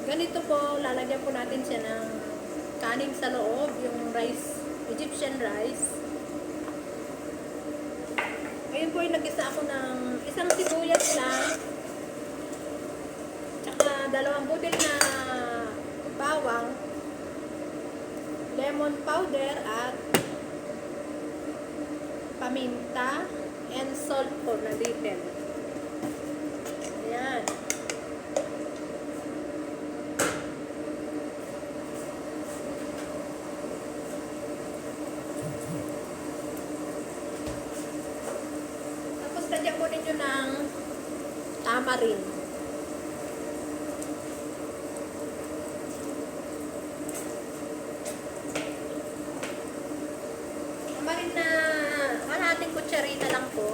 Ganito po, lalagyan po natin siya ng kanin sa loob, yung rice, Egyptian rice. Ngayon po, nag-isa ako ng isang sibuyas lang, tsaka 2 butil na bawang, lemon powder at paminta and salt po na little. Ayan. Tapos lagyan po ninyo ng tamarin. Tamarin na kalahating kutsarita lang po.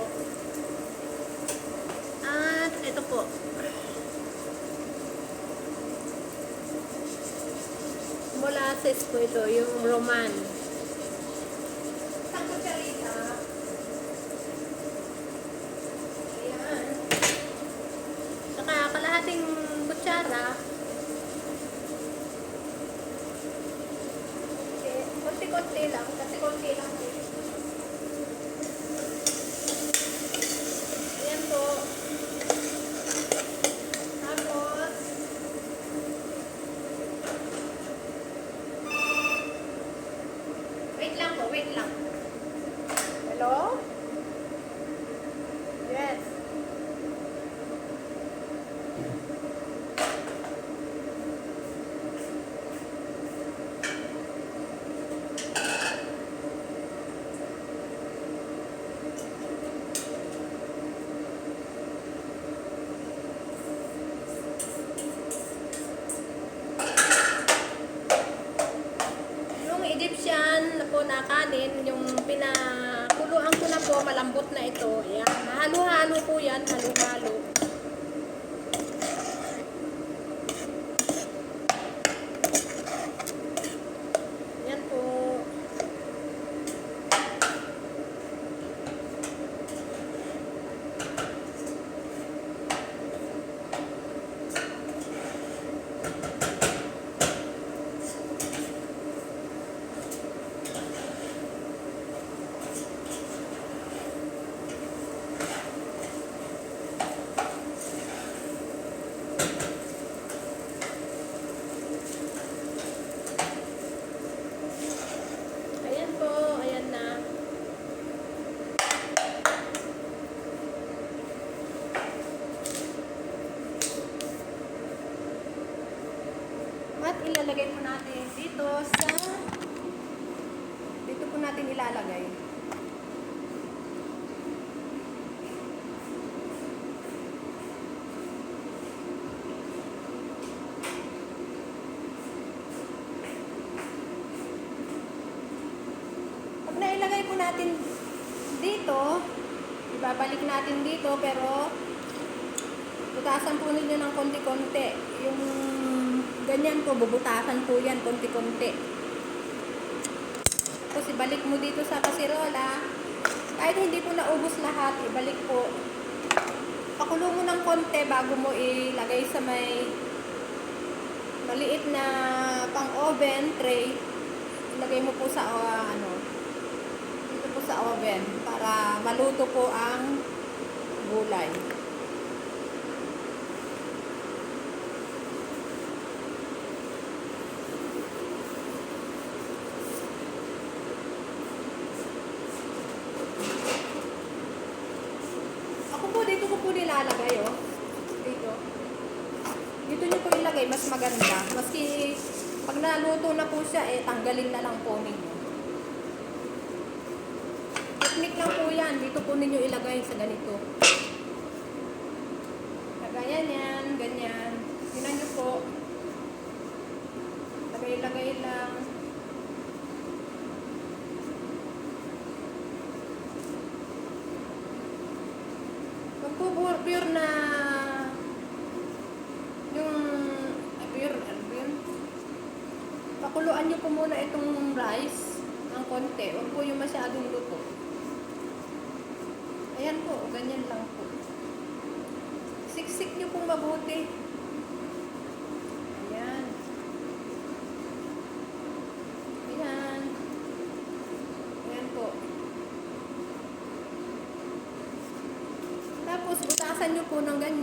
At ito po. Molasses po ito, yung Roman. Isang kutsarita. Ayan. Saka kalahating kutsara. Okay. Konti-konti lang. Kasi konti lang po. Ayan po. Tapos, wait lang po, wait lang. Hello? Yes. Yung Egyptian na po na kanin, yung pinakuluan ko na po, malambot na ito. Ayan. Halo-halo po yan, halo-halo. Yan po. Ayan po, ayan na. At ilalagay po natin dito po natin ilalagay. Pag nailagay po natin dito, ibabalik natin dito, pero butasan po ninyo ng konti-konti. Yung ganyan po, bubutasan po yan, konti-konti. Tapos ibalik mo dito sa kasirola. Kahit hindi po naubos lahat, ibalik po. Pakulo mo ng konti bago mo ilagay sa may maliit na pang-oven tray. Ilagay mo po sa dito po sa oven para maluto po ang gulay. Dito ko po nilalagay, oh. Dito. Dito nyo po ilagay, mas maganda. Maski pag naluto na po siya, tanggalin na lang po ninyo. Technique lang po yan. Dito po ninyo ilagay sa ganito. Lagayan yan, ganyan. Tingnan nyo po. Lagay-lagay lang. Pure na yung pure, yun. Pakuluan nyo po muna itong rice ng konti. Huwag po yung masyadong luto. Ayan po, ganyan lang po. Siksik nyo pong mabuti. Ayan.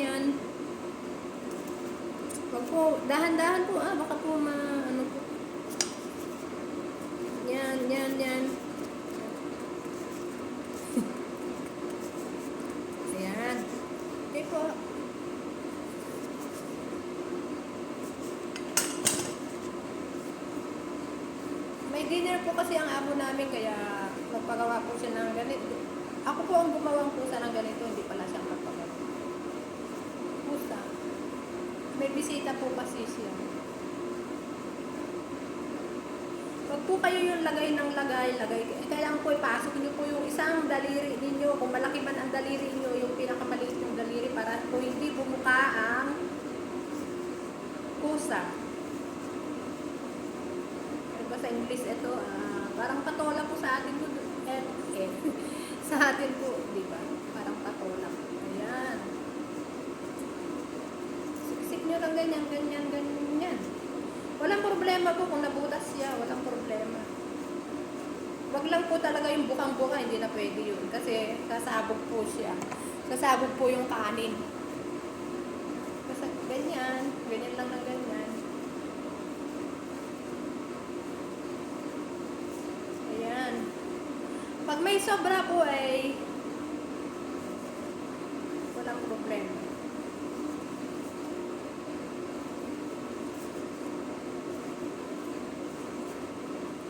ganyan. Wag po, dahan-dahan po baka po ano po. Yan. Ayan. Okay po. May dinner po kasi ang amo namin kaya magpagawa po siya ng ganito. Ako po ang gumawang pusa ng ganito, hindi pala siya magpagawa. Pusa. May bisita po kasi siya. Wag po kayo yung lagay ng lagay. Kailangan po ipasok niyo po yung isang daliri ninyo. Kung malaki man ang daliri niyo, yung pinakamaliit yung daliri para po hindi bumuka ang pusa. Ano ba sa English ito? Parang patola po sa atin po. Sa atin po, di ba? Parang patola po. Ayan. Siksik nyo lang ganyan. Walang problema po kung nabutas siya. Walang problema. Wag lang po talaga yung bukang-buka. Hindi na pwede yun. Kasi sasabog po siya. Sasabog po yung kanin. Kasi ganyan. Ganyan lang ng ganyan. Ayan. Pag may sobra po ay walang problema.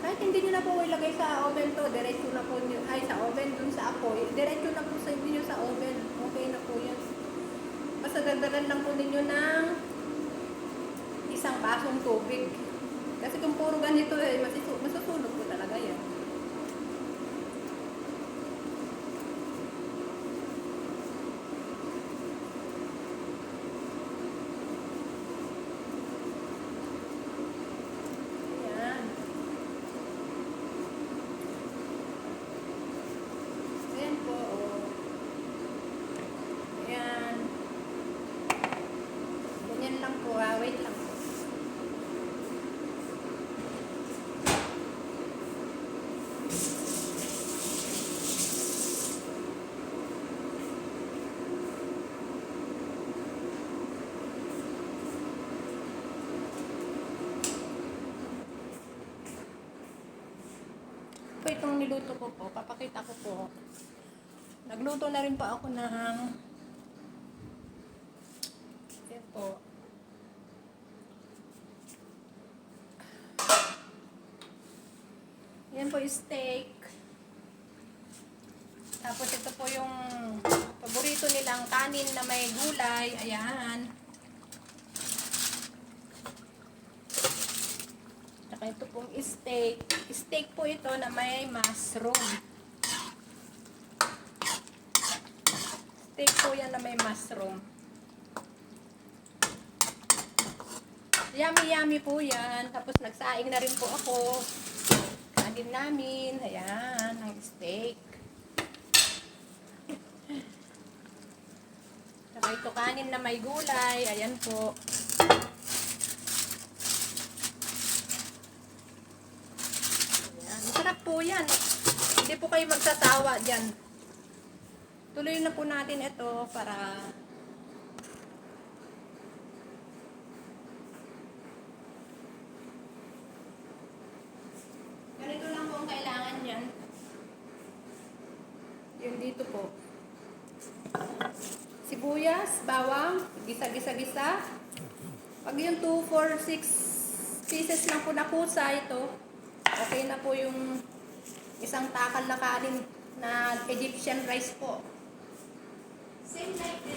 Kahit hindi nyo na po ilagay sa oven to, diretso na po nyo, sa oven dun sa apoy, diretso na po sa inyo sa oven. Okay na po yan. Basta dagdagan lang po ninyo ng isang basong tubig. Kasi kung puro ganito masusunog po talaga yan. Wait lang po. Itong niluto ko po, papakita ko po. Nagluto na rin po ako ng yan po. Yan po yung steak. Tapos ito po yung paborito nilang kanin na may gulay. Ayan. Tsaka ito pong steak. Steak po ito na may mushroom. Steak po yan na may mushroom. Yummy po yan. Tapos nagsaing na rin po ako. Kanin namin. Ayan, ang steak. Saka ito kanin na may gulay. Ayan po. Ayan. Masarap po yan. Hindi po kayo magsasawa dyan. Tuloy na po natin ito para ganito lang po ang kailangan yan. Yung dito po. Sibuyas, bawang, gisa-gisa-gisa. Pag yung 2, 4, 6 pieces lang po na kusa ito, okay na po yung isang takal na kanin na Egyptian rice po. Same like this.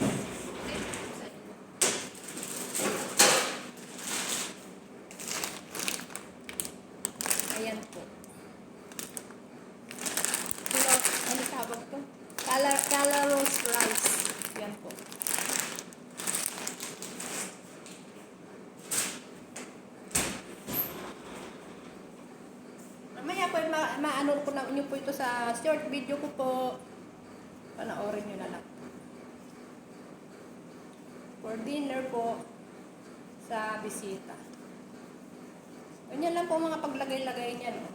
Ayan po. Ano tawag to? Kala roast rice. Yan po. Mamaya po, maano ko na nyo po ito sa short video ko po. Panoorin nyo na lang. For dinner po sa bisita. Ganyan lang po mga paglagay-lagay niyan.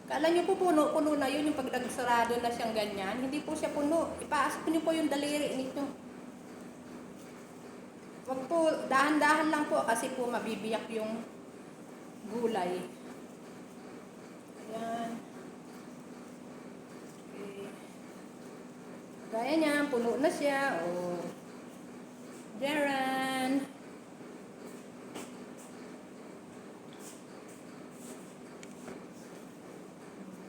Kala nyo po puno na yun yung pag nagsarado na siyang ganyan. Hindi po siya puno. Ipasok nyo po yung daliri nito. Wag po, dahan-dahan lang po kasi po mabibiyak yung gulay. Ayan. Okay. Gaya niya, puno na siya. O, Jaran.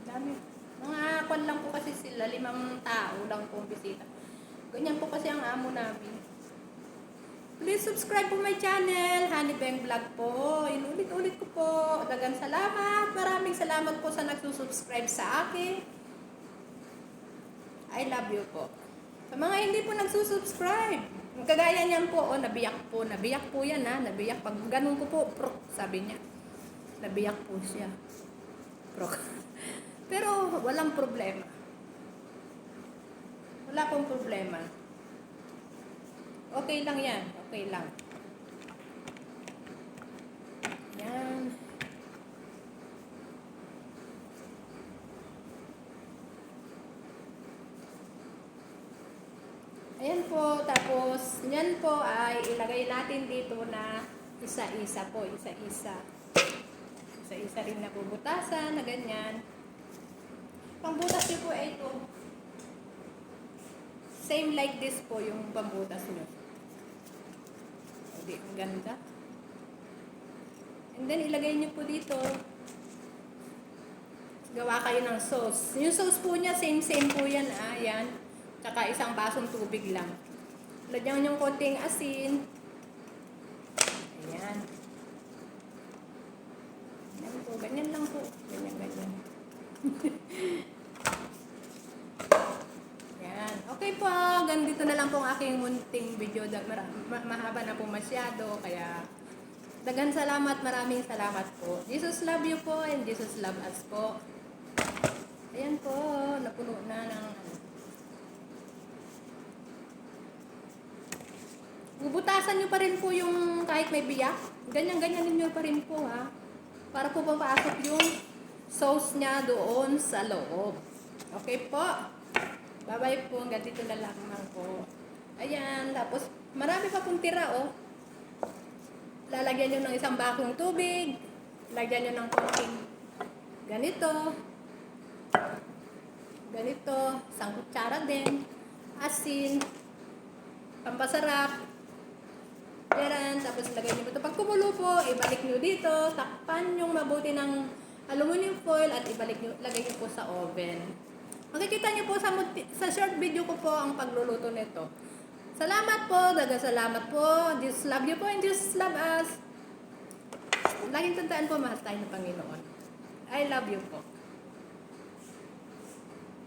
Dami. Mga kwan lang po kasi sila, 5 tao lang po bisita. Ganyan po kasi ang amo namin. Please subscribe po my channel, Honey Beng Vlog po. Inulit-ulit ko po. Dagang salamat. Maraming salamat po sa nagsusubscribe sa akin. I love you po. Sa mga hindi po nagsusubscribe, kagaya niyan po, oh, nabiyak po. Nabiyak po yan ha. Nabiyak. Pag ganun ko po, prok, sabi niya. Nabiyak po siya. Prok. Pero walang problema. Wala pong problema. Okay lang yan. Okay lang. Yan. Ayan po. Tapos, yan po ay ilagay natin dito na isa-isa po. Isa-isa. Isa-isa rin na bubutasan na ganyan. Pangbutas nyo po ay ito. Same like this po yung pambutas nyo. Hindi, ang ganda. And then, ilagay nyo po dito. Gawa kayo ng sauce. Yung sauce po niya, same po yan. Yan. Tsaka isang basong tubig lang. Lagyan nyo yung konting asin. Ayan. Ayan po. Ganyan lang po. Ganyan. Yan. Okay po, ganito na lang po ang aking munting video. Mahaba na po masyado, kaya dagan salamat, maraming salamat po. Jesus love you po and Jesus love us po. Ayan po, napuno na ng bubutasan nyo pa rin po yung kahit may biyak. Ganyan-ganyan nyo pa rin po ha. Para po papasok yung sauce niya doon sa loob. Okay po. Bye-bye po. Hanggang dito na lang po. Ayan. Tapos, marami pa pong tira, oh. Lalagyan nyo ng isang bakong tubig. Lagyan nyo ng konting ganito. Ganito. Isang kutsara din. Asin. Pampasarap. Yaran. Tapos, lagay nyo ito. Pag kumulo po, ibalik nyo dito. Takpan yung mabuti ng aluminum foil at lagay nyo po sa oven. Makikita nyo po sa short video ko po ang pagluluto nito. Salamat po, salamat po. Jesus love you po and Jesus love us. Laging tandaan po, mahal tayo ng Panginoon. I love you po.